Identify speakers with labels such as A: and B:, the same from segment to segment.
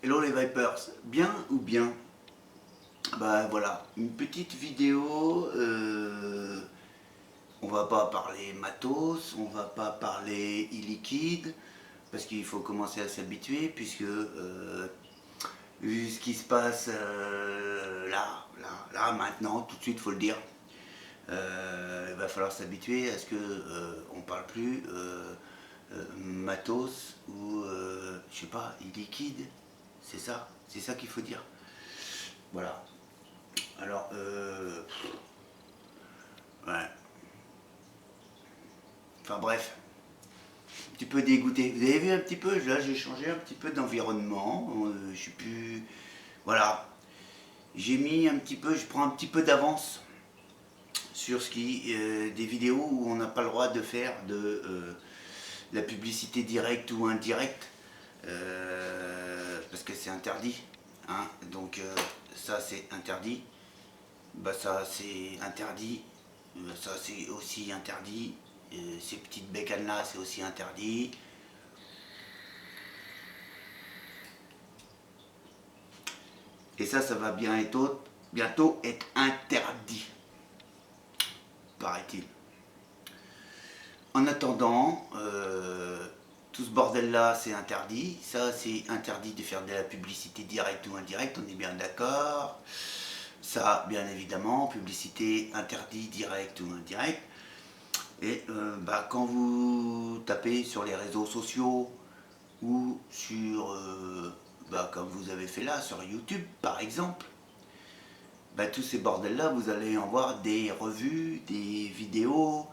A: Hello les Vipers, bien ou bien? Bah voilà, une petite vidéo, on va pas parler matos, on va pas parler e-liquide, parce qu'il faut commencer à s'habituer, puisque vu ce qui se passe là, maintenant, tout de suite, faut le dire, il va falloir s'habituer à ce que on parle plus matos ou je sais pas, e-liquide, c'est ça qu'il faut dire. Voilà. Alors, ouais. Enfin bref, un petit peu dégoûté. Vous avez vu un petit peu, là j'ai changé un petit peu d'environnement. Je suis plus. Voilà. J'ai mis un petit peu, je prends un petit peu d'avance sur ce qui. Des vidéos où on n'a pas le droit de faire de la publicité directe ou indirecte. Parce que c'est interdit. Hein, donc ça c'est interdit. Bah ça c'est interdit. Ça c'est aussi interdit. Ces petites bécanes là c'est aussi interdit. Et ça va bientôt être interdit, paraît-il. En attendant, tout ce bordel là c'est interdit. Ça c'est interdit de faire de la publicité directe ou indirecte, on est bien d'accord. Ça, bien évidemment, publicité interdit directe ou indirecte. Et bah, quand vous tapez sur les réseaux sociaux ou sur, bah, comme vous avez fait là, sur YouTube par exemple, bah, tous ces bordels-là, vous allez en voir des revues, des vidéos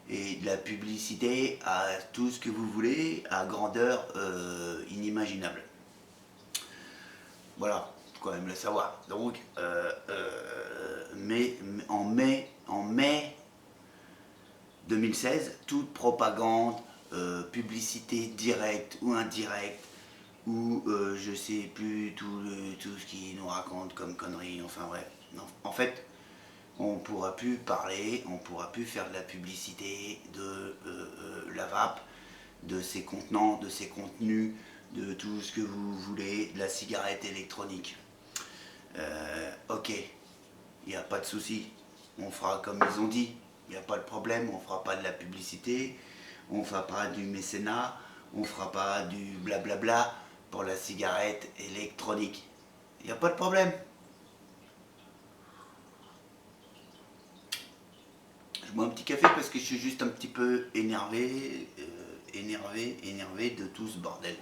A: et de la publicité à tout ce que vous voulez, à grandeur inimaginable. Voilà, faut quand même le savoir. Donc, mais en mai 2016, toute propagande, publicité directe ou indirecte, ou je sais plus tout ce qu'ils nous racontent comme conneries, enfin bref. Non. En fait, on pourra plus parler, on pourra plus faire de la publicité de la vape, de ses contenants, de ses contenus, de tout ce que vous voulez, de la cigarette électronique. Ok, il n'y a pas de souci, on fera comme ils ont dit, il n'y a pas de problème, on fera pas de la publicité, on fera pas du mécénat, on fera pas du blablabla pour la cigarette électronique. Il n'y a pas de problème. Je bois un petit café parce que je suis juste un petit peu énervé de tout ce bordel.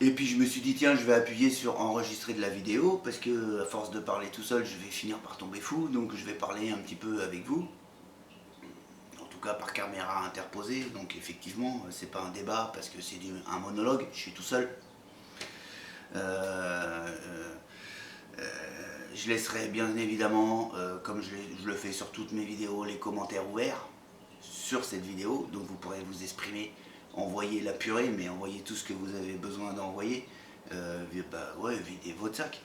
A: Et puis je me suis dit tiens je vais appuyer sur enregistrer de la vidéo parce que à force de parler tout seul je vais finir par tomber fou, donc je vais parler un petit peu avec vous, en tout cas par caméra interposée, donc effectivement c'est pas un débat parce que c'est un monologue, je suis tout seul. Euh, je laisserai bien évidemment, comme je le fais sur toutes mes vidéos, les commentaires ouverts sur cette vidéo, donc vous pourrez vous exprimer, envoyer la purée, mais envoyez tout ce que vous avez besoin d'envoyer. Bah ouais, videz votre sac.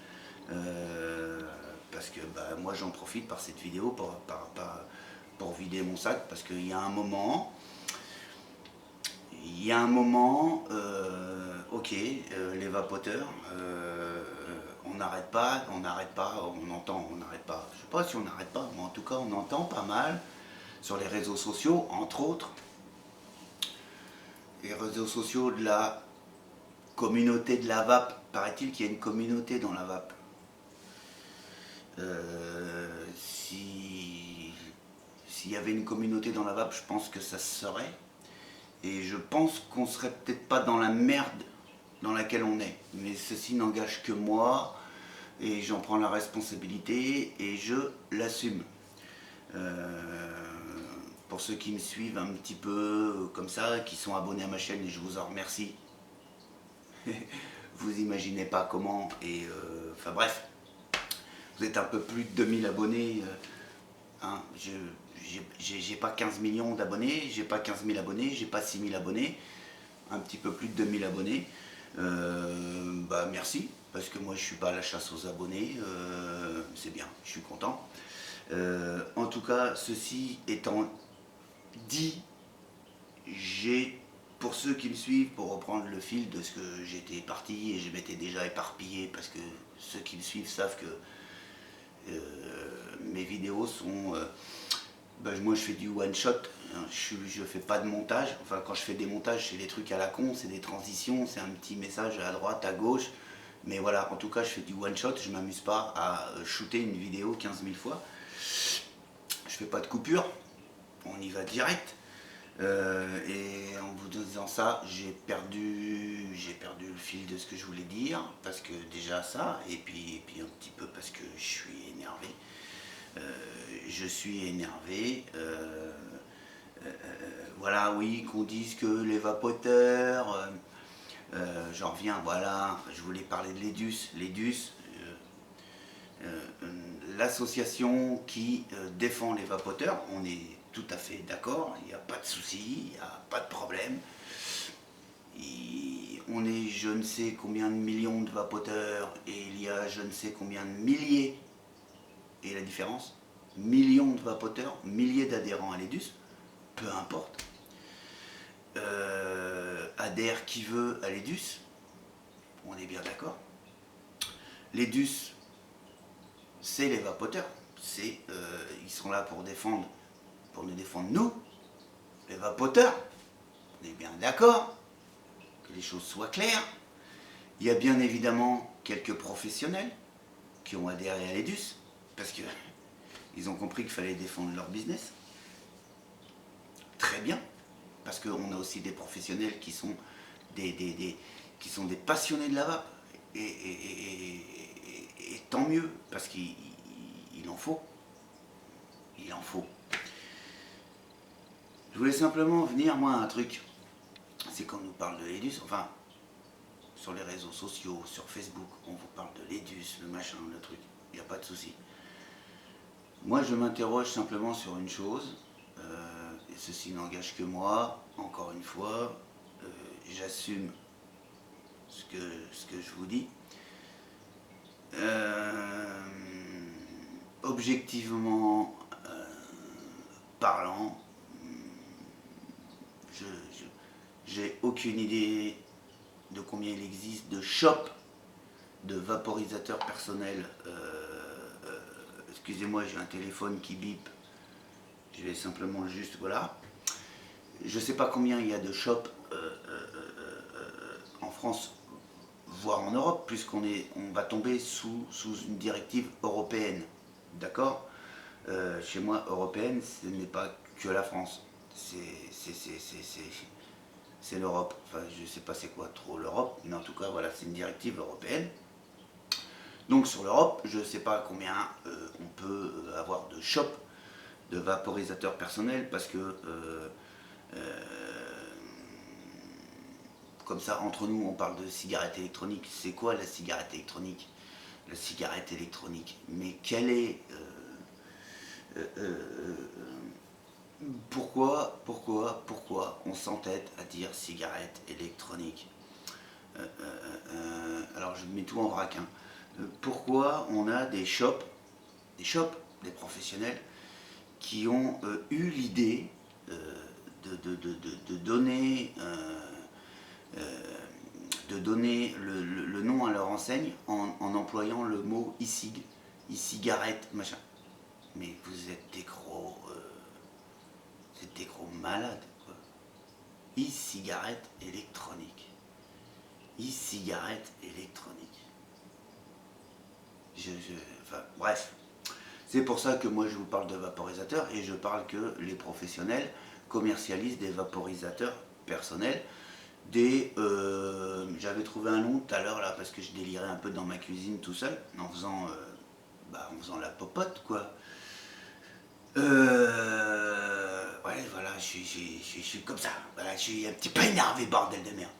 A: Parce que bah, moi j'en profite par cette vidéo pour vider mon sac, parce qu'il y a un moment, ok, les vapoteurs, on n'arrête pas, on entend, on n'arrête pas. Je sais pas si on n'arrête pas, mais en tout cas on entend pas mal sur les réseaux sociaux, entre autres, les réseaux sociaux de la communauté de la vape. Paraît-il qu'il y a une communauté dans la vape. S'il y avait une communauté dans la vape, je pense que ça se serait. Et je pense qu'on serait peut-être pas dans la merde dans laquelle on est. Mais ceci n'engage que moi et j'en prends la responsabilité et je l'assume. Pour ceux qui me suivent un petit peu comme ça, qui sont abonnés à ma chaîne, et je vous en remercie. Vous imaginez pas comment, et enfin bref, vous êtes un peu plus de 2000 abonnés. Hein, j'ai pas 15 millions d'abonnés, j'ai pas 15 000 abonnés, j'ai pas 6 000 abonnés, un petit peu plus de 2000 abonnés. Bah merci, parce que moi je suis pas à la chasse aux abonnés, c'est bien, je suis content. En tout cas, ceci étant dit, j'ai pour ceux qui me suivent, pour reprendre le fil de ce que j'étais parti et je m'étais déjà éparpillé, parce que ceux qui me suivent savent que mes vidéos sont... moi je fais du one shot, hein, je fais pas de montage. Enfin, quand je fais des montages, c'est des trucs à la con, c'est des transitions, c'est un petit message à droite, à gauche. Mais voilà, en tout cas je fais du one shot, je m'amuse pas à shooter une vidéo 15 000 fois. Je fais pas de coupure, on y va direct. Et en vous disant ça, j'ai perdu le fil de ce que je voulais dire, parce que déjà ça, et puis un petit peu parce que je suis énervé. Voilà, oui, qu'on dise que les vapoteurs, j'en reviens, voilà, je voulais parler de l'EDUS. L'EDUS, l'association qui défend les vapoteurs, on est tout à fait d'accord, il n'y a pas de souci, il n'y a pas de problème. On est je ne sais combien de millions de vapoteurs et il y a je ne sais combien de milliers, et la différence, millions de vapoteurs, milliers d'adhérents à l'EDUS, peu importe. Adhère qui veut à l'EDUS, on est bien d'accord. L'EDUS, c'est les vapoteurs, ils sont là pour nous défendre nous, les vapoteurs, on est bien d'accord, que les choses soient claires. Il y a bien évidemment quelques professionnels qui ont adhéré à l'EDUS, parce qu'ils ont compris qu'il fallait défendre leur business. Très bien, parce qu'on a aussi des professionnels qui sont des passionnés de la vape, et tant mieux, parce qu'il en faut. Il en faut. Je voulais simplement venir, moi, à un truc. C'est quand on nous parle de l'EDUS, enfin, sur les réseaux sociaux, sur Facebook, on vous parle de l'EDUS, le machin, le truc. Il n'y a pas de souci. Moi, je m'interroge simplement sur une chose, et ceci n'engage que moi, encore une fois, j'assume ce que je vous dis. Objectivement parlant, j'ai aucune idée de combien il existe de shops de vaporisateurs personnels. Excusez-moi, j'ai un téléphone qui bip. Je vais simplement juste, voilà. Je ne sais pas combien il y a de shops en France, voire en Europe, puisqu'on va tomber sous une directive européenne. D'accord. Chez moi, européenne, ce n'est pas que la France. C'est l'Europe. Enfin, je ne sais pas c'est quoi trop l'Europe, mais en tout cas, voilà, c'est une directive européenne. Donc sur l'Europe, je ne sais pas combien on peut avoir de shops de vaporisateurs personnels, parce que comme ça, entre nous, on parle de cigarette électronique. C'est quoi la cigarette électronique? La cigarette électronique. Mais quelle est... pourquoi on s'entête à dire cigarette électronique? Alors je mets tout en vrac. Hein. Pourquoi on a des shops, des professionnels, qui ont eu l'idée de donner le nom à leur enseigne en employant le mot e-cigarette, machin. Mais vous êtes des gros malades, quoi. E-cigarette électronique. E-cigarette électronique. Enfin, bref. C'est pour ça que moi je vous parle de vaporisateurs, et je parle que les professionnels commercialisent des vaporisateurs personnels. J'avais trouvé un nom tout à l'heure là, parce que je délirais un peu dans ma cuisine tout seul, en faisant la popote, quoi. Ouais, voilà, je suis comme ça. Voilà, je suis un petit peu énervé, bordel de merde.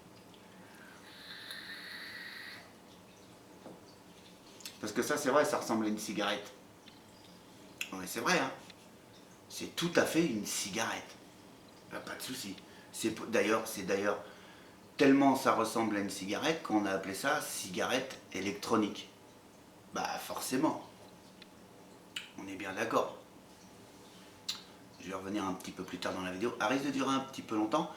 A: Parce que ça, c'est vrai, ça ressemble à une cigarette. Ouais, c'est vrai, hein. C'est tout à fait une cigarette. Pas de souci. C'est d'ailleurs tellement ça ressemble à une cigarette qu'on a appelé ça cigarette électronique. Bah forcément. On est bien d'accord. Je vais revenir un petit peu plus tard dans la vidéo. Elle risque de durer un petit peu longtemps.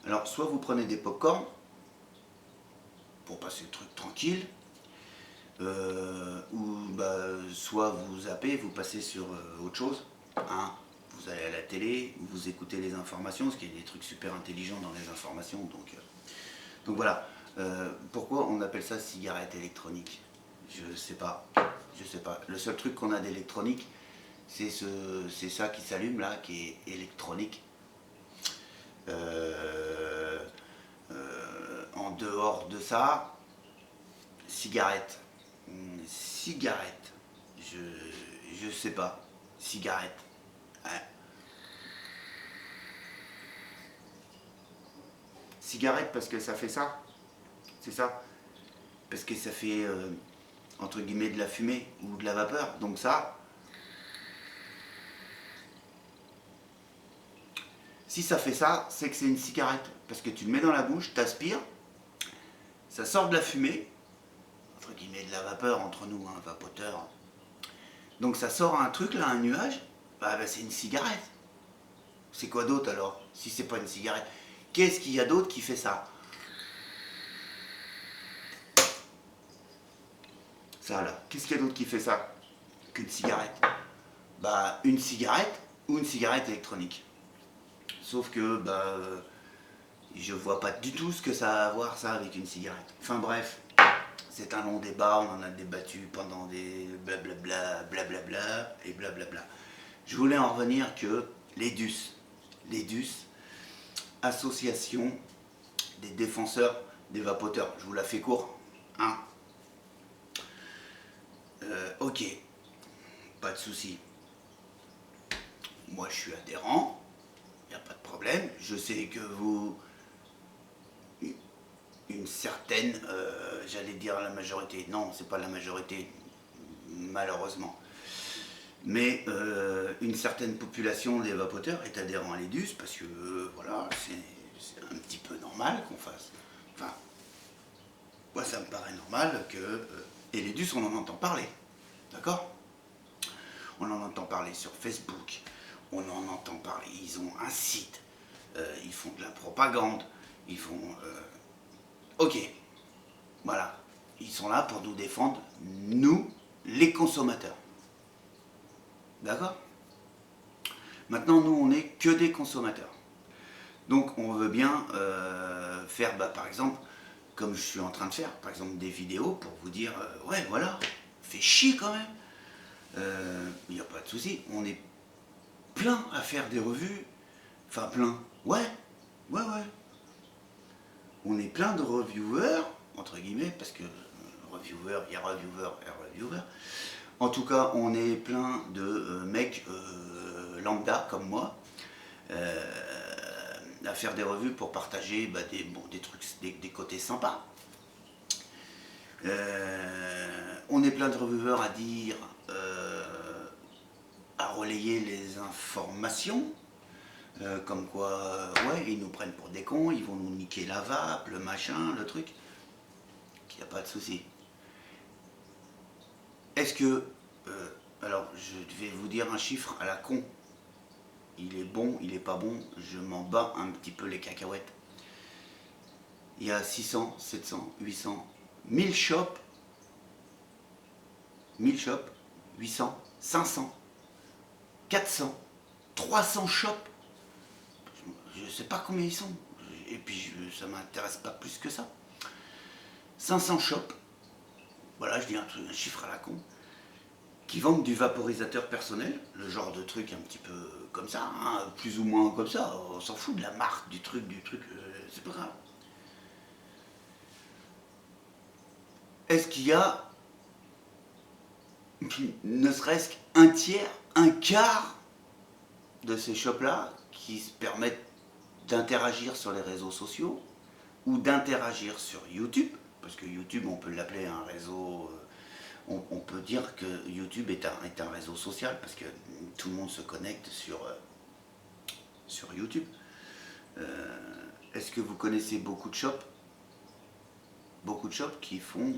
A: Alors, soit vous prenez des pop-corn pour passer le truc tranquille, ou bah, soit vous zappez, vous passez sur autre chose. Hein. Vous allez à la télé, vous écoutez les informations, parce qu'il y a des trucs super intelligents dans les informations. Donc voilà. Pourquoi on appelle ça cigarette électronique? Je sais pas. Je sais pas. Le seul truc qu'on a d'électronique, c'est ça qui s'allume là, qui est électronique. En dehors de ça, cigarette. Cigarette. Je sais pas. Cigarette. Ouais. Cigarette parce que ça fait ça. C'est ça. Parce que ça fait entre guillemets de la fumée ou de la vapeur. Donc ça, si ça fait ça, c'est que c'est une cigarette. Parce que tu le mets dans la bouche, t'aspires, ça sort de la fumée, entre guillemets de la vapeur entre nous, hein, vapoteur. Donc ça sort un truc là, un nuage, bah c'est une cigarette. C'est quoi d'autre alors, si c'est pas une cigarette? Qu'est-ce qu'il y a d'autre qui fait ça? Ça là, qu'est-ce qu'il y a d'autre qui fait ça qu'une cigarette? Bah une cigarette ou une cigarette électronique. Sauf que bah je vois pas du tout ce que ça a à voir ça avec une cigarette. Enfin bref, c'est un long débat, on en a débattu pendant des blablabla, blablabla et blablabla. Je voulais en revenir que les DUS, Association des défenseurs des vapoteurs, je vous la fais court, hein. Ok, pas de souci. Moi je suis adhérent, il n'y a pas de problème. Je sais que vous, une certaine, j'allais dire la majorité, non, c'est pas la majorité, malheureusement. Mais une certaine population des vapoteurs est adhérent à l'EDUS parce que voilà, c'est un petit peu normal qu'on fasse. Enfin, moi ça me paraît normal que. Et l'EDUS, on en entend parler. D'accord? On en entend parler sur Facebook, on en entend parler, ils ont un site, ils font de la propagande, ils font. Ok, voilà. Ils sont là pour nous défendre, nous, les consommateurs. D'accord? Maintenant, nous, on n'est que des consommateurs. Donc, on veut bien faire, bah, par exemple, comme je suis en train de faire, par exemple, des vidéos pour vous dire, ouais, voilà, fait chier quand même. Il n'y a pas de souci. On est plein à faire des revues. Enfin, plein. Ouais, ouais, ouais. On est plein de reviewers, entre guillemets, parce que reviewer, il y a reviewer et reviewer. En tout cas, on est plein de mecs lambda comme moi à faire des revues pour partager bah, des trucs, des côtés sympas. On est plein de reviewers à dire, à relayer les informations. Comme quoi, ouais, ils nous prennent pour des cons, ils vont nous niquer la vape, le machin, le truc. Il n'y a pas de souci. Est-ce que, alors je vais vous dire un chiffre à la con. Il est bon, il est pas bon, je m'en bats un petit peu les cacahuètes. Il y a 600, 700, 800, 1000 shops, 1000 shops, 800, 500, 400, 300 shops. Je sais pas combien ils sont. Et puis ça m'intéresse pas plus que ça. 500 shops, voilà, je dis un chiffre à la con, qui vendent du vaporisateur personnel, le genre de truc un petit peu comme ça, hein, plus ou moins comme ça, on s'en fout de la marque, du truc, c'est pas grave. Est-ce qu'il y a ne serait-ce qu'un tiers, un quart de ces shops-là qui se permettent d'interagir sur les réseaux sociaux ou d'interagir sur YouTube, parce que YouTube, on peut l'appeler un réseau, on peut dire que YouTube est un réseau social, parce que tout le monde se connecte sur YouTube. Est-ce que vous connaissez beaucoup de shops qui font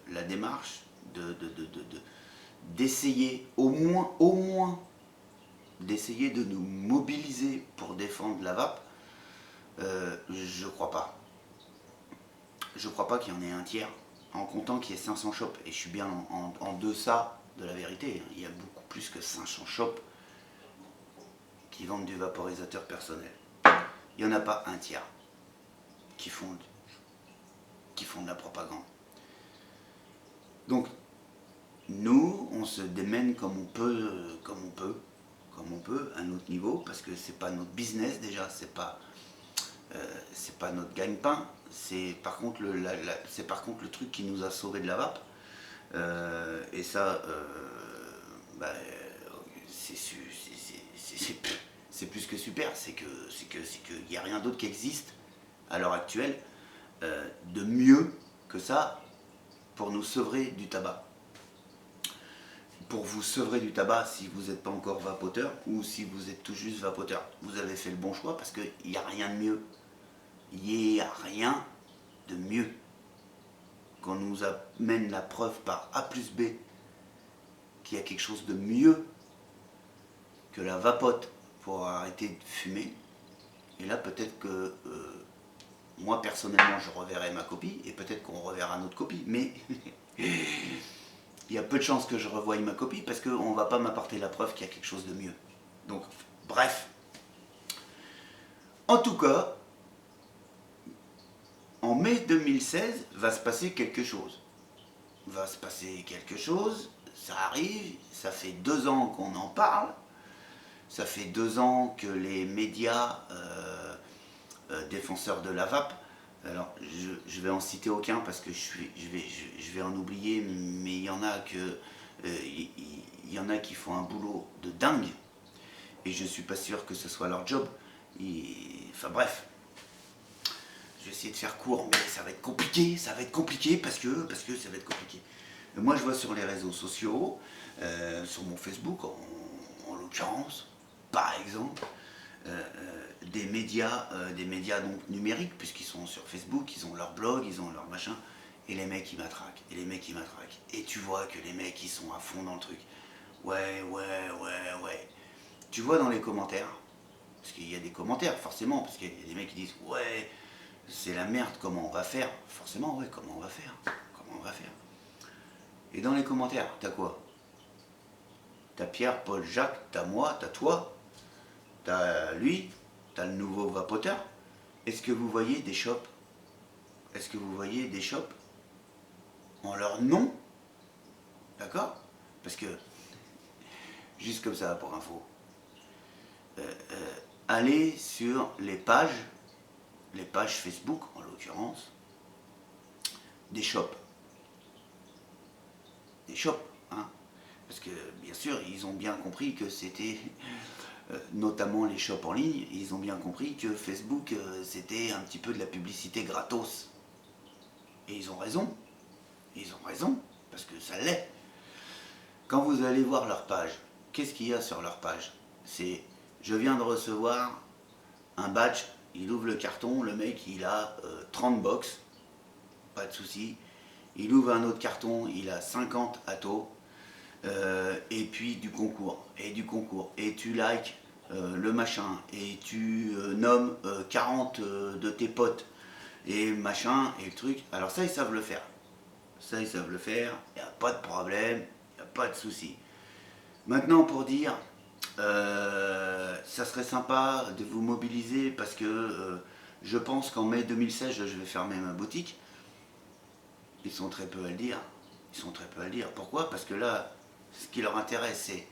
A: la démarche d'essayer au moins d'essayer de nous mobiliser pour défendre la vape, Je crois pas. Je crois pas qu'il y en ait un tiers, en comptant qu'il y ait 500 shops. Et je suis bien en deçà de la vérité. Il y a beaucoup plus que 500 shops qui vendent du vaporisateur personnel. Il n'y en a pas un tiers qui font de la propagande. Donc, nous, on se démène comme on peut, à notre niveau, parce que c'est pas notre business déjà, c'est pas notre gagne-pain, c'est par contre le truc qui nous a sauvés de la vape. Et ça, bah, c'est plus que super, c'est qu'il n'y a rien d'autre qui existe à l'heure actuelle de mieux que ça pour nous sevrer du tabac. Pour vous sevrer du tabac si vous n'êtes pas encore vapoteur ou si vous êtes tout juste vapoteur. Vous avez fait le bon choix parce qu'il n'y a rien de mieux. Il n'y a rien de mieux. Qu'on nous amène la preuve par A plus B qu'il y a quelque chose de mieux que la vapote pour arrêter de fumer. Et là peut-être que moi personnellement je reverrai ma copie et peut-être qu'on reverra notre copie. Mais il y a peu de chances que je revoie ma copie parce qu'on ne va pas m'apporter la preuve qu'il y a quelque chose de mieux. Donc, bref. En tout cas, en mai 2016, va se passer quelque chose. Ça arrive, ça fait 2 ans qu'on en parle, ça fait 2 ans que les médias défenseurs de la vape, alors je vais en citer aucun parce que je vais en oublier, mais il y en a qui font un boulot de dingue et je suis pas sûr que ce soit leur job. Enfin bref, je vais essayer de faire court, mais ça va être compliqué parce que ça va être compliqué. Moi je vois sur les réseaux sociaux, sur mon Facebook en l'occurrence, par exemple, des médias donc numériques, puisqu'ils sont sur Facebook, ils ont leur blog, ils ont leur machin, et les mecs ils m'attraquent, et tu vois que les mecs ils sont à fond dans le truc. Ouais. Tu vois dans les commentaires, parce qu'il y a des commentaires forcément, parce qu'il y a des mecs qui disent ouais, c'est la merde, comment on va faire? Forcément, ouais, comment on va faire? Et dans les commentaires, t'as quoi? T'as Pierre, Paul, Jacques, t'as moi, t'as toi, t'as lui, t'as le nouveau vapoteur. Est-ce que vous voyez des shops? En leur nom? D'accord? Parce que, juste comme ça pour info, allez sur les pages Facebook en l'occurrence, des shops. Hein? Parce que bien sûr, ils ont bien compris que c'était, notamment les shops en ligne, ils ont bien compris que Facebook, c'était un petit peu de la publicité gratos. Et ils ont raison, parce que ça l'est. Quand vous allez voir leur page, qu'est-ce qu'il y a sur leur page? C'est, je viens de recevoir un badge, il ouvre le carton, le mec il a 30 box, pas de souci. Il ouvre un autre carton, il a 50 atos, et puis du concours, et tu likes le machin, et tu nommes 40 de tes potes, et machin, et le truc. Alors ça, ils savent le faire. Il n'y a pas de problème, il n'y a pas de souci. Maintenant, pour dire, ça serait sympa de vous mobiliser parce que je pense qu'en mai 2016, je vais fermer ma boutique. Ils sont très peu à le dire. Pourquoi? Parce que là, ce qui leur intéresse, c'est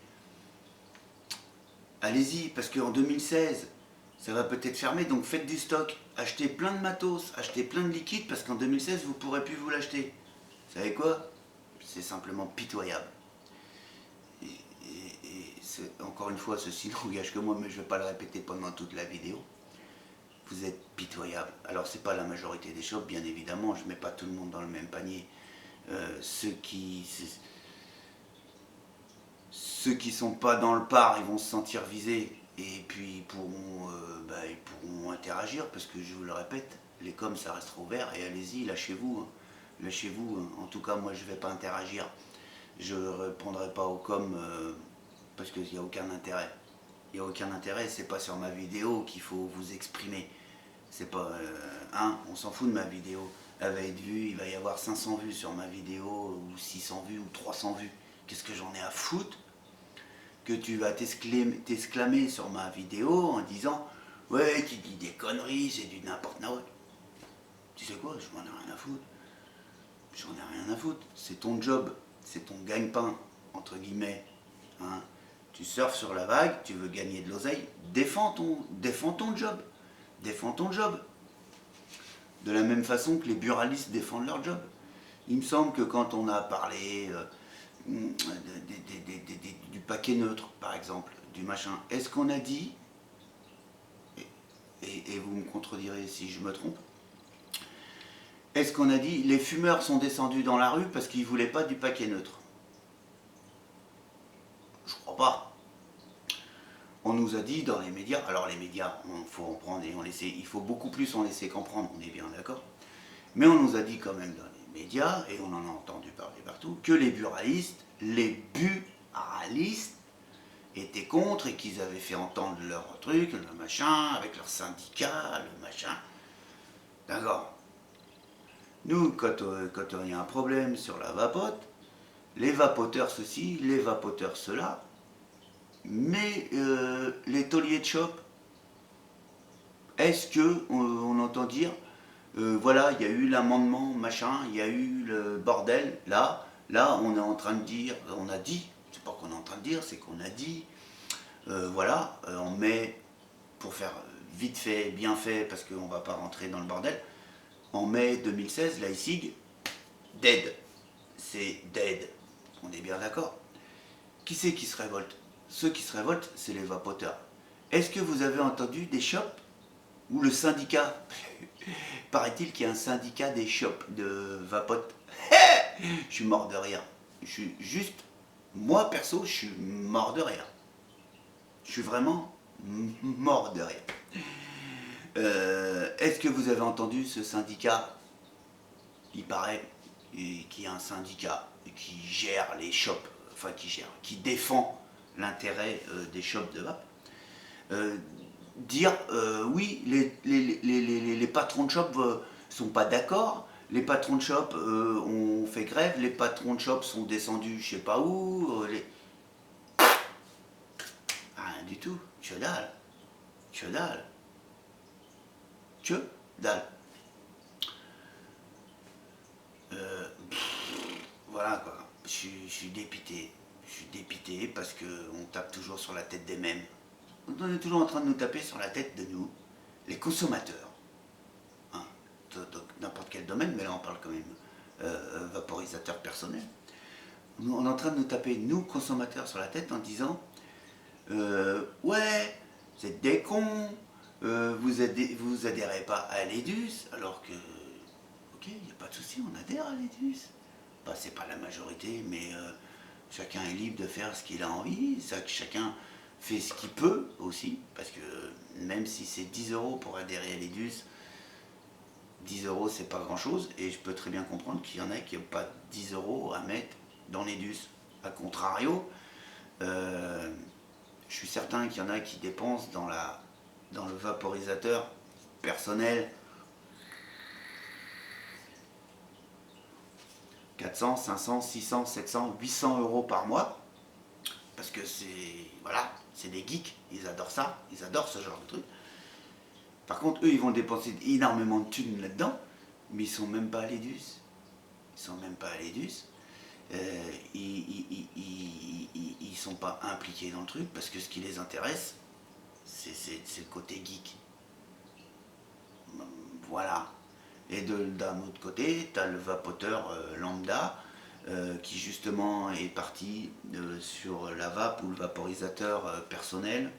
A: allez-y, parce qu'en 2016, ça va peut-être fermer, donc faites du stock, achetez plein de matos, achetez plein de liquides, parce qu'en 2016, vous ne pourrez plus vous l'acheter. Vous savez quoi? C'est simplement pitoyable. Et encore une fois, ceci n'engage que moi, mais je ne vais pas le répéter pendant toute la vidéo. Vous êtes pitoyable. Alors c'est pas la majorité des shops, bien évidemment, je ne mets pas tout le monde dans le même panier. Ceux qui sont pas dans le par, ils vont se sentir visés et puis ils pourront interagir parce que je vous le répète, les coms ça restera ouvert et allez-y, lâchez-vous. En tout cas moi je vais pas interagir, je répondrai pas aux coms parce qu'il n'y a aucun intérêt. C'est pas sur ma vidéo qu'il faut vous exprimer. C'est pas... on s'en fout de ma vidéo. Elle va être vue, il va y avoir 500 vues sur ma vidéo, ou 600 vues, ou 300 vues. Qu'est-ce que j'en ai à foutre que tu vas t'exclamer sur ma vidéo en disant « Ouais, tu dis des conneries, c'est du n'importe quoi. » Tu sais quoi, je m'en ai rien à foutre. J'en ai rien à foutre. C'est ton job, c'est ton gagne-pain, entre guillemets. Hein. Tu surfes sur la vague, tu veux gagner de l'oseille, défends ton job. Défends ton job. De la même façon que les buralistes défendent leur job. Il me semble que quand on a parlé du paquet neutre, par exemple, du machin, est-ce qu'on a dit, et vous me contredirez si je me trompe, est-ce qu'on a dit les fumeurs sont descendus dans la rue parce qu'ils ne voulaient pas du paquet neutre? Je crois pas. On nous a dit dans les médias, alors les médias, il faut en prendre et en laisser, il faut beaucoup plus en laisser qu'en prendre, on est bien d'accord. Mais on nous a dit quand même dans les médias, et on en a entendu parler partout, que les buralistes étaient contre et qu'ils avaient fait entendre leur truc, le machin, avec leur syndicat, le machin. D'accord. Nous, quand il y a un problème sur la vapote, les vapoteurs ceci, les vapoteurs cela, mais les tauliers de shop, est-ce qu'on entend dire, voilà, il y a eu l'amendement, machin, il y a eu le bordel, là, on est en train de dire, on a dit, c'est pas qu'on est en train de dire, c'est qu'on a dit, voilà, on met, pour faire vite fait, bien fait, parce qu'on va pas rentrer dans le bordel, en mai 2016, la ICIG, dead, c'est dead, on est bien d'accord. Qui c'est qui se révolte? Ceux qui se révoltent, c'est les vapoteurs. Est-ce que vous avez entendu des shops où le syndicat, paraît-il qu'il y a un syndicat des shops de vapote. Je suis mort de rire. Je suis juste, moi perso, je suis mort de rire. Je suis vraiment mort de rire. Est-ce que vous avez entendu ce syndicat? Il paraît qu'il y a un syndicat qui gère les shops, enfin qui défend l'intérêt des shops de vape. Dire oui, les patrons de shop sont pas d'accord, les patrons de shop ont fait grève, les patrons de shop sont descendus je sais pas où, rien du tout, que dalle, que dalle, que dalle. Voilà quoi, je suis dépité. Je suis dépité parce qu'on tape toujours sur la tête des mêmes. On est toujours en train de nous taper sur la tête de nous, les consommateurs. Hein, n'importe quel domaine, mais là on parle quand même vaporisateur personnel. On est en train de nous taper, nous, consommateurs, sur la tête en disant ouais, vous êtes des cons, vous adhérez pas à l'EDUS, alors que, ok, il n'y a pas de souci, on adhère à l'EDUS. Bah, c'est pas la majorité, mais chacun est libre de faire ce qu'il a envie, chacun fait ce qu'il peut aussi, parce que même si c'est 10 € pour adhérer à l'EDUS, 10 € c'est pas grand chose, et je peux très bien comprendre qu'il y en a qui n'ont pas 10 € à mettre dans l'EDUS. A contrario, je suis certain qu'il y en a qui dépensent dans le vaporisateur personnel 400, 500, 600, 700, 800 € par mois, parce que c'est des geeks, ils adorent ça, ils adorent ce genre de truc. Par contre, eux, ils vont dépenser énormément de thunes là-dedans, mais ils sont même pas à l'EDUS. Ils sont même pas à l'EDUS. Ils sont pas impliqués dans le truc, parce que ce qui les intéresse, c'est le côté geek. Voilà. Et d'un autre côté, tu as le vapoteur lambda, qui justement est parti sur la vape ou le vaporisateur personnel.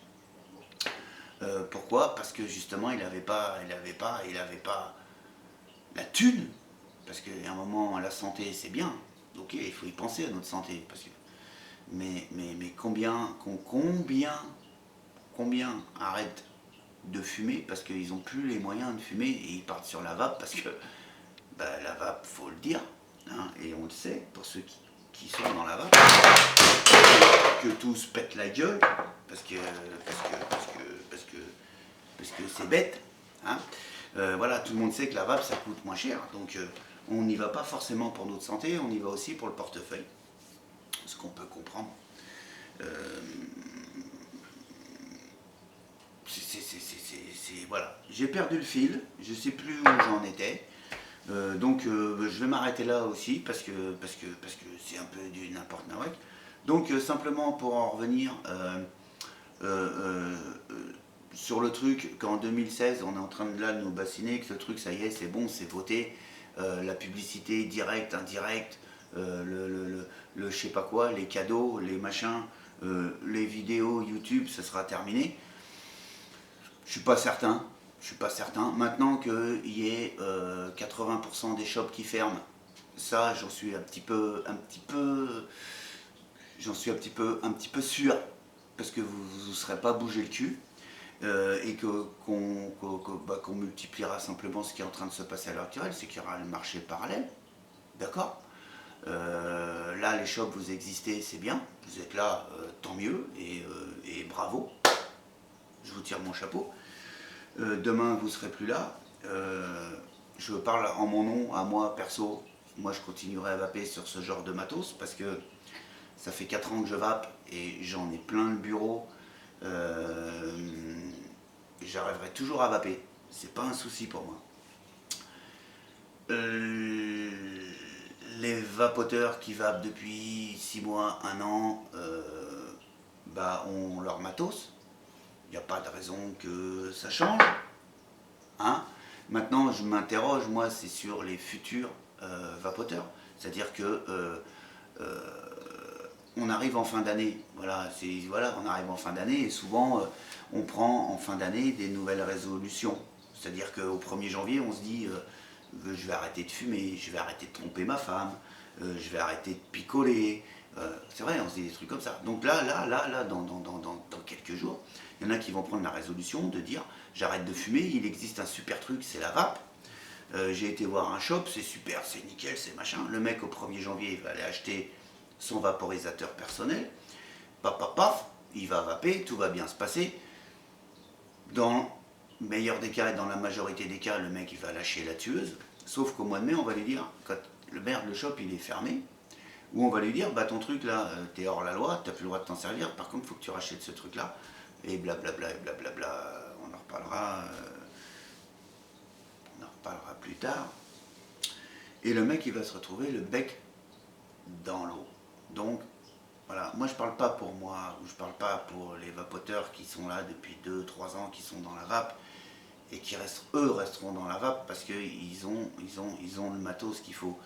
A: Pourquoi? Parce que justement il avait pas la thune, parce qu'à un moment la santé c'est bien, ok, il faut y penser à notre santé, parce que mais combien arrêtent de fumer parce qu'ils n'ont plus les moyens de fumer et ils partent sur la vape parce que la vape, faut le dire, hein, et on le sait pour ceux qui sont dans la vape, que tous pètent la gueule parce que c'est bête, hein. Voilà, tout le monde sait que la vape, ça coûte moins cher. Donc on n'y va pas forcément pour notre santé, on y va aussi pour le portefeuille. Ce qu'on peut comprendre. Euh, voilà. J'ai perdu le fil, je sais plus où j'en étais. Donc je vais m'arrêter là aussi parce que c'est un peu du n'importe quoi. Donc simplement pour en revenir sur le truc qu'en 2016 on est en train de là de nous bassiner, que ce truc ça y est c'est bon, c'est voté, la publicité directe, indirecte, le je sais pas quoi, les cadeaux, les machins, les vidéos YouTube, ça sera terminé. Je suis pas certain. Je suis pas certain. Maintenant qu'il y ait 80% des shops qui ferment, ça j'en suis un petit peu sûr, parce que vous ne serez pas bougé le cul. Et qu'on multipliera simplement ce qui est en train de se passer à l'heure actuelle, c'est qu'il y aura le marché parallèle, d'accord. Là, les shops, vous existez, c'est bien, vous êtes là, tant mieux, et bravo, je vous tire mon chapeau. Demain, vous ne serez plus là. Je parle en mon nom, à moi, perso, moi je continuerai à vaper sur ce genre de matos, parce que ça fait 4 ans que je vape, et j'en ai plein le bureau. J'arriverai toujours à vaper, c'est pas un souci pour moi. Les vapoteurs qui vapent depuis 6 mois, 1 an, ont leur matos. Il n'y a pas de raison que ça change. Hein. Maintenant, je m'interroge, moi, c'est sur les futurs vapoteurs. C'est-à-dire que on arrive en fin d'année. Voilà, on arrive en fin d'année et souvent on prend en fin d'année des nouvelles résolutions. C'est-à-dire qu'au 1er janvier, on se dit je vais arrêter de fumer, je vais arrêter de tromper ma femme, je vais arrêter de picoler. C'est vrai, on se dit des trucs comme ça. Donc là, dans quelques jours, il y en a qui vont prendre la résolution de dire j'arrête de fumer, il existe un super truc, c'est la vape. J'ai été voir un shop, c'est super, c'est nickel, c'est machin. Le mec au 1er janvier, il va aller acheter son vaporisateur personnel. Paf, paf, paf, il va vaper, tout va bien se passer. Dans le meilleur des cas et dans la majorité des cas, le mec il va lâcher la tueuse. Sauf qu'au mois de mai, on va lui dire, quand le shop il est fermé, ou on va lui dire, bah ton truc là, t'es hors la loi, t'as plus le droit de t'en servir, par contre il faut que tu rachètes ce truc là, et blablabla, et blablabla, on en reparlera plus tard. Et le mec il va se retrouver le bec dans l'eau. Donc voilà, moi je parle pas pour moi, ou je parle pas pour les vapoteurs qui sont là depuis 2-3 ans, qui sont dans la vape, et qui resteront dans la vape parce qu'ils ont le matos qu'il faut.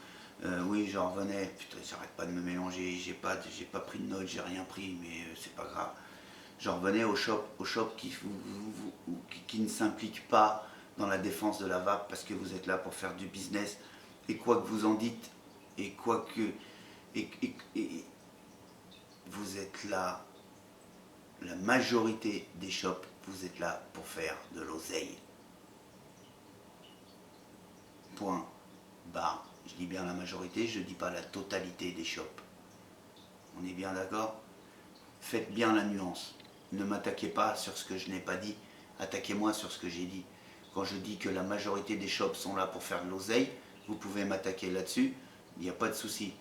A: Oui, j'en revenais, putain, j'arrête pas de me mélanger, j'ai pas pris de notes, j'ai rien pris, mais c'est pas grave. J'en revenais au shop qui ne s'implique pas dans la défense de la vape parce que vous êtes là pour faire du business, et quoi que vous en dites, et quoi que... et vous êtes là, la majorité des shops, vous êtes là pour faire de l'oseille. Point. Barre. Je dis bien la majorité, je ne dis pas la totalité des shops. On est bien d'accord? Faites bien la nuance. Ne m'attaquez pas sur ce que je n'ai pas dit, attaquez-moi sur ce que j'ai dit. Quand je dis que la majorité des shops sont là pour faire de l'oseille, vous pouvez m'attaquer là-dessus, il n'y a pas de souci.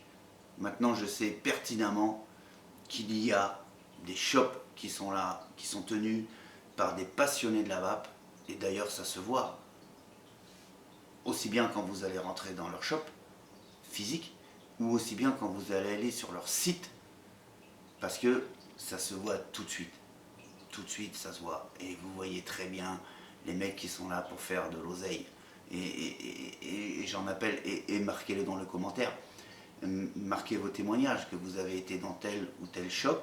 A: Maintenant, je sais pertinemment qu'il y a des shops qui sont là, qui sont tenus par des passionnés de la vape, et d'ailleurs ça se voit, aussi bien quand vous allez rentrer dans leur shop physique, ou aussi bien quand vous allez aller sur leur site, parce que ça se voit tout de suite ça se voit, et vous voyez très bien les mecs qui sont là pour faire de l'oseille, et j'en appelle, et marquez-le dans le commentaire, marquez vos témoignages, que vous avez été dans tel ou tel shop,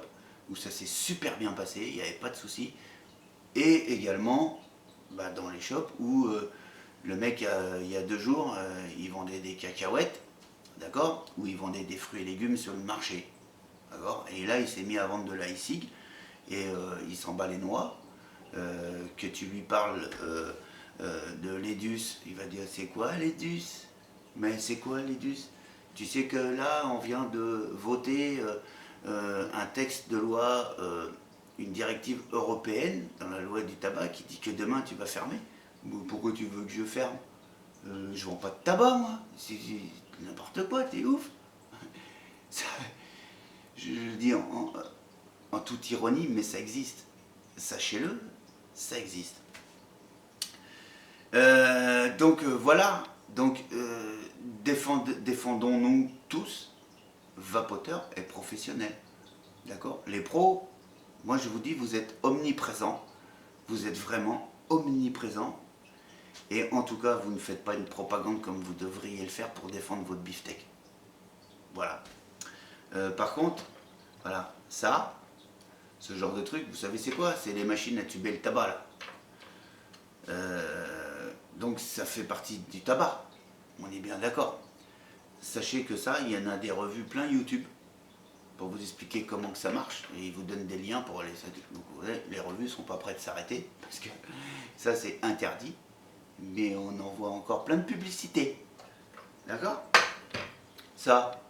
A: où ça s'est super bien passé, il n'y avait pas de souci, et également dans les shops où le mec, il y a 2 jours, il vendait des cacahuètes, d'accord, où il vendait des fruits et légumes sur le marché, d'accord, et là il s'est mis à vendre de l'aïcig, et il s'en bat les noix, que tu lui parles de l'EDUS, il va dire c'est quoi l'EDUS? Mais c'est quoi l'EDUS? Tu sais que là on vient de voter un texte de loi, une directive européenne dans la loi du tabac qui dit que demain tu vas fermer. Pourquoi tu veux que je ferme? Je vends pas de tabac, moi. C'est n'importe quoi, t'es ouf. Ça, je le dis en toute ironie, mais ça existe. Sachez-le, ça existe. Voilà. Donc, défendons-nous tous, vapoteurs et professionnels. D'accord? Les pros, moi je vous dis, vous êtes omniprésents. Vous êtes vraiment omniprésents. Et en tout cas, vous ne faites pas une propagande comme vous devriez le faire pour défendre votre beefsteak. Voilà. Par contre, voilà, ça, ce genre de truc, vous savez c'est quoi? C'est les machines à tuber le tabac là. Donc ça fait partie du tabac. On est bien d'accord. Sachez que ça, il y en a des revues plein YouTube pour vous expliquer comment que ça marche. Et ils vous donnent des liens pour aller. Donc, les revues ne sont pas prêtes de s'arrêter parce que ça c'est interdit. Mais on en voit encore plein de publicités. D'accord? Ça.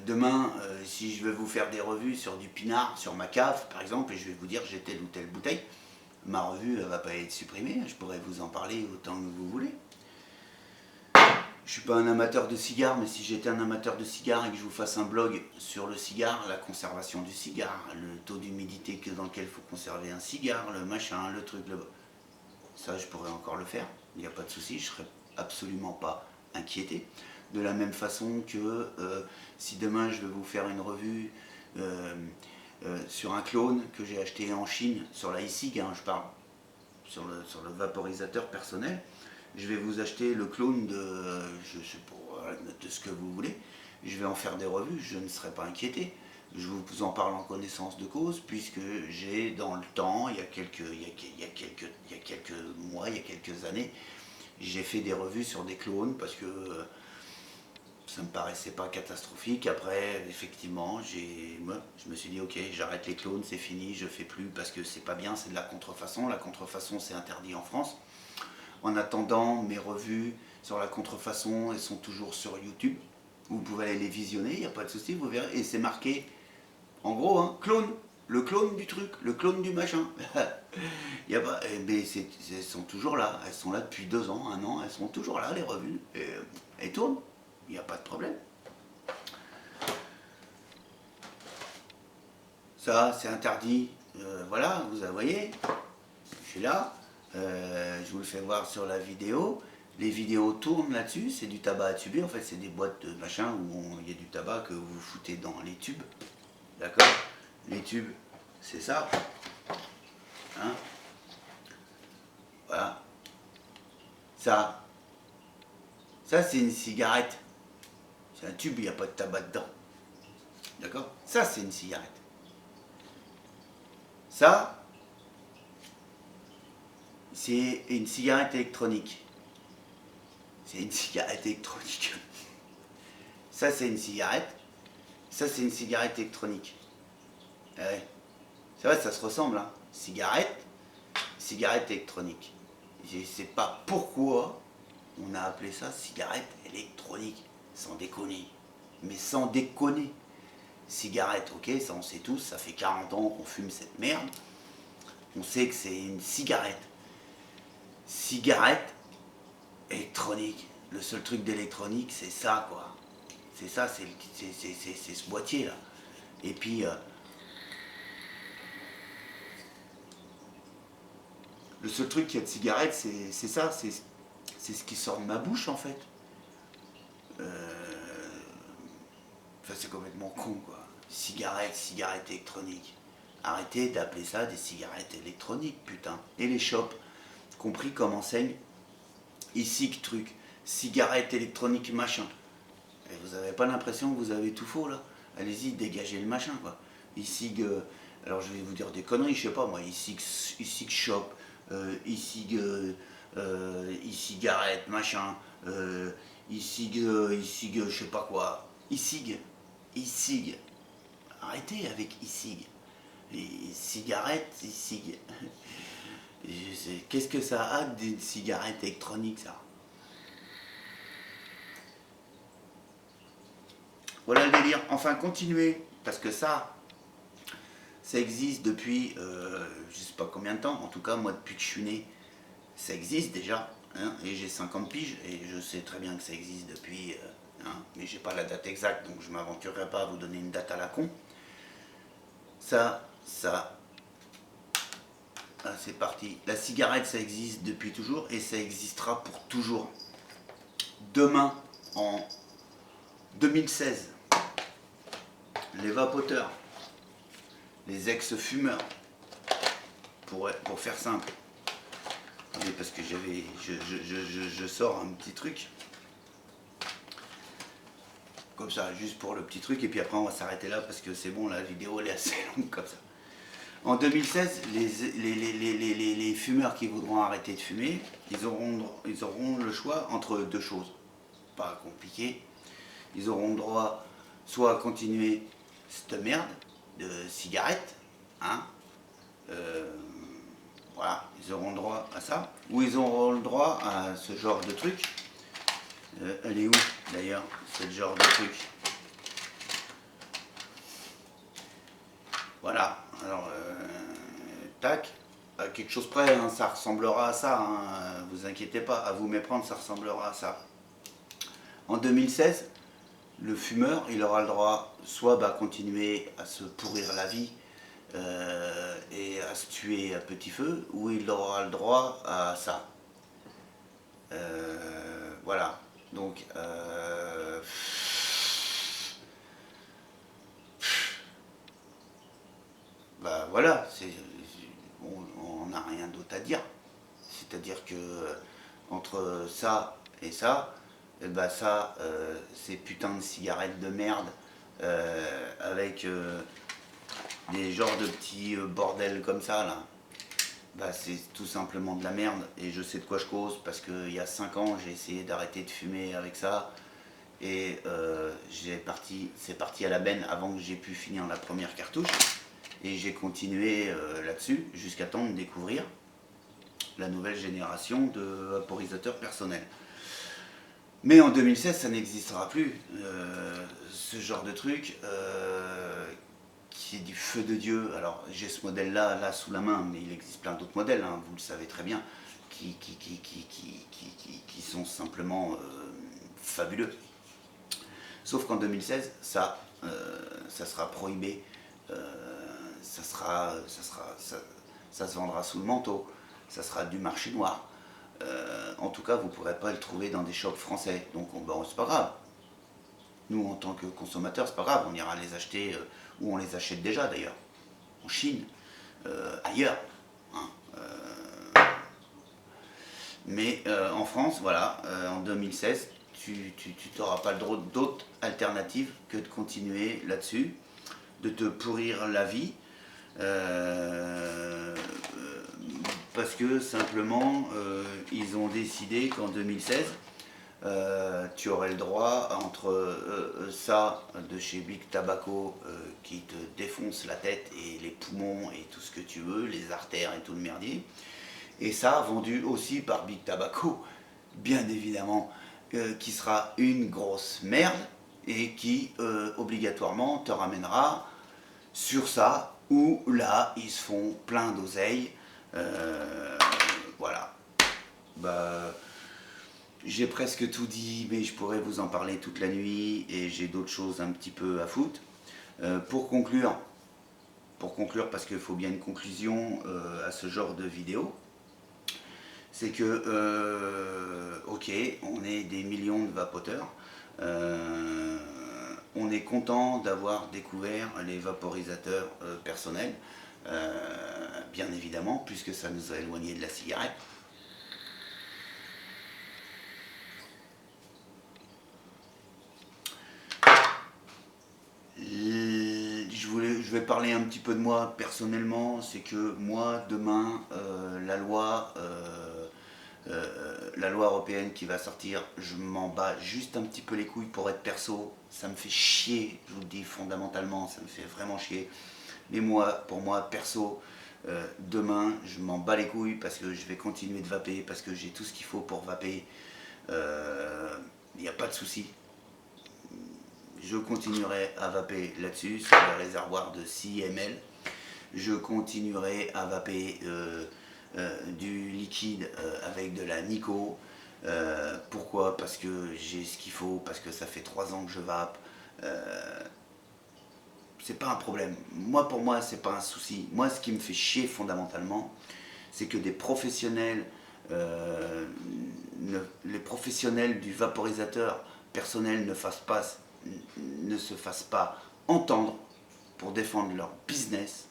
A: Demain, si je vais vous faire des revues sur du pinard, sur ma cave par exemple, et je vais vous dire j'ai telle ou telle bouteille, ma revue ne va pas être supprimée, je pourrais vous en parler autant que vous voulez. Je suis pas un amateur de cigares, mais si j'étais un amateur de cigares et que je vous fasse un blog sur le cigare, la conservation du cigare, le taux d'humidité dans lequel il faut conserver un cigare, le machin, le truc, ça je pourrais encore le faire, il n'y a pas de souci, je ne serais absolument pas inquiété. De la même façon que si demain je vais vous faire une revue sur un clone que j'ai acheté en Chine, sur la e-cig, je parle, sur le vaporisateur personnel, je vais vous acheter le clone de ce que vous voulez, je vais en faire des revues, je ne serai pas inquiété. Je vous en parle en connaissance de cause, puisque j'ai dans le temps, il y a quelques mois, il y a quelques années, j'ai fait des revues sur des clones parce que ça me paraissait pas catastrophique. Après, effectivement, je me suis dit ok, j'arrête les clones, c'est fini, je fais plus parce que c'est pas bien, c'est de la contrefaçon. La contrefaçon, c'est interdit en France. En attendant, mes revues sur la contrefaçon, elles sont toujours sur YouTube. Vous pouvez aller les visionner, il n'y a pas de souci, vous verrez. Et c'est marqué, en gros, clone. Le clone du truc, le clone du machin. Y a pas, mais elles sont toujours là. Elles sont là depuis 2 ans, 1 an. Elles sont toujours là, les revues. Et elles tournent. Il n'y a pas de problème. Ça, c'est interdit. Voilà, vous voyez. Je suis là. Je vous le fais voir sur la vidéo. Les vidéos tournent là-dessus. C'est du tabac à tuber. En fait, c'est des boîtes de machin où il y a du tabac que vous foutez dans les tubes. D'accord? Les tubes, c'est ça. Hein? Voilà. Ça c'est une cigarette. C'est un tube, il n'y a pas de tabac dedans. D'accord? Ça, c'est une cigarette. Ça, c'est une cigarette électronique. C'est une cigarette électronique. Ça, c'est une cigarette. Ça, c'est une cigarette électronique. Ouais. C'est vrai, ça se ressemble. Hein. Cigarette électronique. Je ne sais pas pourquoi on a appelé ça cigarette électronique. Sans déconner. Mais sans déconner. Cigarette, ok, ça on sait tous, ça fait 40 ans qu'on fume cette merde. On sait que c'est une cigarette. Cigarette électronique. Le seul truc d'électronique, c'est ça, quoi. C'est ça, c'est ce boîtier, là. Et puis, le seul truc qu'il y a de cigarette, c'est ça, c'est ce qui sort de ma bouche, en fait. Enfin, c'est complètement con, quoi. Cigarette électronique. Arrêtez d'appeler ça des cigarettes électroniques, putain. Et les shops, compris comme enseigne, ici que truc, cigarette électronique machin. Et vous avez pas l'impression que vous avez tout faux, là? Allez-y, dégagez le machin, quoi. Ici que... Alors je vais vous dire des conneries, je sais pas moi, ici que shop, ici que... e-cigarette, machin, ici que, je sais pas quoi, e-cig. Arrêtez avec e-cig. Les cigarettes, e-cig. Qu'est-ce que ça a d'une cigarette électronique, ça? Voilà le délire. Enfin, continuez, parce que ça, ça existe depuis je sais pas combien de temps, en tout cas moi depuis que je suis né, ça existe déjà, hein, et j'ai 50 piges, et je sais très bien que ça existe depuis, hein, mais j'ai pas la date exacte, donc je m'aventurerai pas à vous donner une date à la con. Ça, c'est parti. La cigarette, ça existe depuis toujours, et ça existera pour toujours. Demain, en 2016, les vapoteurs, les ex-fumeurs, pour faire simple. Attendez, parce que je sors un petit truc. Comme ça, juste pour le petit truc, et puis après on va s'arrêter là, parce que c'est bon, la vidéo elle est assez longue comme ça. En 2016, les fumeurs qui voudront arrêter de fumer, ils auront le choix entre deux choses. Pas compliqué. Ils auront le droit soit à continuer cette merde de cigarette, hein, voilà, ils auront le droit à ça, ou ils auront le droit à ce genre de truc. Elle est où d'ailleurs, ce genre de truc? Voilà, alors, tac, à quelque chose près, hein, ça ressemblera à ça, hein, vous inquiétez pas, à vous méprendre, ça ressemblera à ça. En 2016, le fumeur, il aura le droit soit continuer à se pourrir la vie et à se tuer à petit feu, ou il aura le droit à ça. Voilà, donc voilà, on n'a rien d'autre à dire. C'est-à-dire que entre ça et ça, et ça, ces putains de cigarettes de merde avec des genres de petits bordels comme ça là, c'est tout simplement de la merde, et je sais de quoi je cause parce qu'il y a 5 ans j'ai essayé d'arrêter de fumer avec ça, et c'est parti à la benne avant que j'ai pu finir la première cartouche, et j'ai continué là-dessus jusqu'à temps de découvrir la nouvelle génération de vaporisateurs personnels. Mais en 2016, ça n'existera plus, ce genre de truc qui est du feu de Dieu. Alors j'ai ce modèle-là là sous la main, mais il existe plein d'autres modèles, hein, vous le savez très bien, qui sont simplement fabuleux. Sauf qu'en 2016, ça sera prohibé, ça se vendra sous le manteau, ça sera du marché noir. En tout cas, vous ne pourrez pas le trouver dans des shops français. Donc, c'est pas grave. Nous, en tant que consommateurs, c'est pas grave. On ira les acheter où on les achète déjà, d'ailleurs. En Chine, ailleurs. Hein, mais en France, voilà, en 2016, tu n'auras pas d'autre alternative que de continuer là-dessus, de te pourrir la vie. Parce que simplement ils ont décidé qu'en 2016 tu aurais le droit entre ça de chez Big Tobacco qui te défonce la tête et les poumons et tout ce que tu veux, les artères et tout le merdier, et ça vendu aussi par Big Tobacco, bien évidemment, qui sera une grosse merde et qui obligatoirement te ramènera sur ça, où là ils se font plein d'oseille. Voilà. J'ai presque tout dit, mais je pourrais vous en parler toute la nuit, et j'ai d'autres choses un petit peu à foutre. Pour conclure, parce qu'il faut bien une conclusion à ce genre de vidéo, c'est que, ok, on est des millions de vapoteurs, on est content d'avoir découvert les vaporisateurs personnels, bien évidemment, puisque ça nous a éloignés de la cigarette. Je vais parler un petit peu de moi personnellement. C'est que moi, demain, la loi européenne qui va sortir, je m'en bats juste un petit peu les couilles, pour être perso. Ça me fait chier, je vous le dis fondamentalement, ça me fait vraiment chier. Mais moi, pour moi, perso, demain, je m'en bats les couilles, parce que je vais continuer de vaper, parce que j'ai tout ce qu'il faut pour vaper. Il n'y a pas de souci. Je continuerai à vaper là-dessus, sur le réservoir de 6 ml. je continuerai à vaper du liquide avec de la Nico. Pourquoi? Parce que j'ai ce qu'il faut, parce que ça fait 3 ans que je vape. C'est pas un problème. Moi, pour moi, c'est pas un souci. Moi, ce qui me fait chier fondamentalement, c'est que des professionnels, les professionnels du vaporisateur personnel ne se fassent pas entendre pour défendre leur business,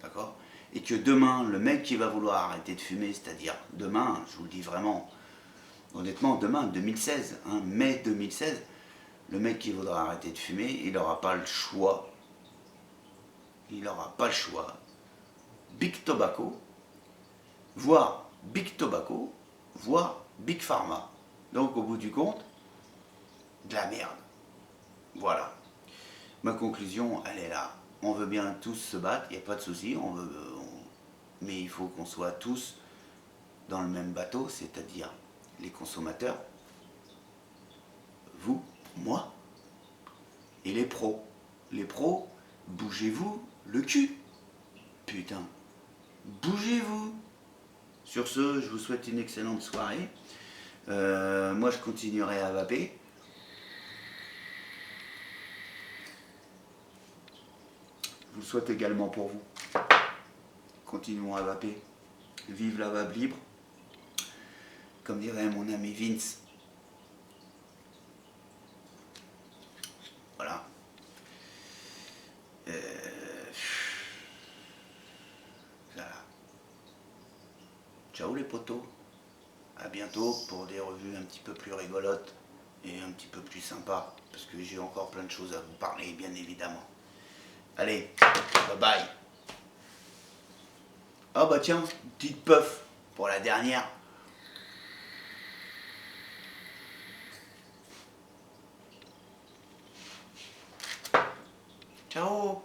A: d'accord? Et que demain, le mec qui va vouloir arrêter de fumer, c'est-à-dire demain, je vous le dis vraiment, honnêtement, demain, 2016, hein, mai 2016, le mec qui voudra arrêter de fumer, il n'aura pas le choix. Il n'aura pas le choix. Big Tobacco, voire Big Tobacco, voire Big Pharma. Donc au bout du compte, de la merde. Voilà. Ma conclusion, elle est là. On veut bien tous se battre, il n'y a pas de souci, mais il faut qu'on soit tous dans le même bateau, c'est-à-dire les consommateurs, vous, moi, et les pros. Les pros, bougez-vous le cul. Putain, bougez-vous. Sur ce, je vous souhaite une excellente soirée. Moi, je continuerai à vaper. Je vous le souhaite également pour vous. Continuons à vaper. Vive la vape libre. Comme dirait mon ami Vince. Voilà. Voilà. Ciao les potos. À bientôt pour des revues un petit peu plus rigolotes et un petit peu plus sympas. Parce que j'ai encore plein de choses à vous parler, bien évidemment. Allez, bye bye. Ah bah tiens, petite puff pour la dernière. Ciao.